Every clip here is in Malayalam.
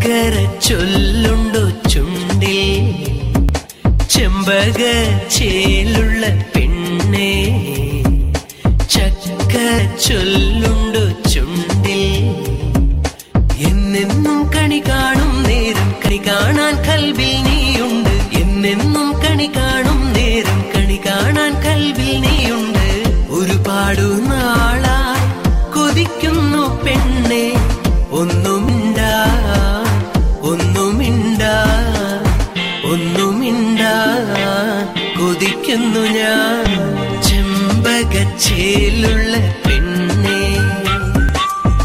ചക്കര ചൊല്ലുണ്ടോ ചുണ്ടിൽ ചെമ്പക ചേലുള്ള പെണ്ണേ ചക്കര ചൊല്ലുണ്ടോ ചുണ്ടിൽ എന്നെന്നും കണി കാണും നേരം കണി കാണാൻ കൽബിൽ നീയുണ്ട് എന്നെന്നും കണി കാണും നേരം കണി കാണാൻ കൽബിൽ നീയുണ്ട് ഒരുപാടു നാളായി കൊതിക്കുന്നു പെണ്ണേ ഒന്നുമിണ്ടാ കൊതിക്കുന്നു ഞാൻ ചെമ്പകച്ചേലുള്ള പെണ്ണേ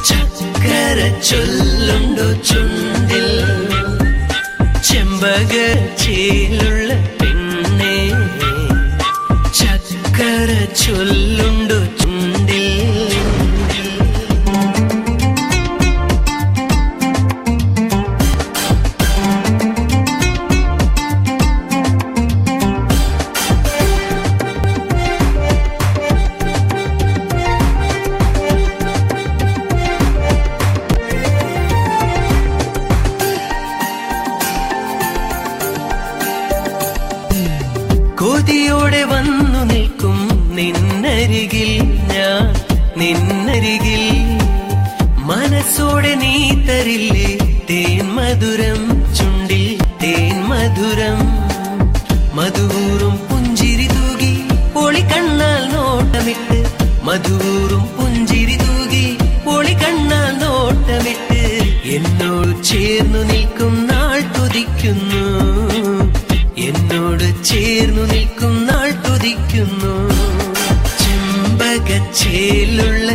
ചക്കര ചൊല്ലുണ്ടോ ചുണ്ടിൽ ചെമ്പകച്ചേലുള്ള പെണ്ണേ ചക്കര ചൊല്ലുണ്ടോ ചുണ്ടിൽ കൊതിയോടെ വന്നു നിൽക്കും നിന്നരികിൽ ഞാൻ നിന്നരികിൽ മനസ്സോടെ നീ തരില്ലേ തേൻ മധുരം ചുണ്ടിൽ തേൻ മധുരം മധുവൂറും പുഞ്ചിരി തൂകി പൊളി കണ്ണാൽ നോട്ടമിട്ട് മധുവൂറും പുഞ്ചിരി തൂകി പൊളി കണ്ണാൽ നോട്ടമിട്ട് എന്നോട് ചേർന്നു നിൽക്കും നാൾ തുതിക്കുന്നു എന്നോട് ചേർന്നു നിൽക്കും നാൾ തുതിക്കുന്നു ചെമ്പകച്ചേലുള്ള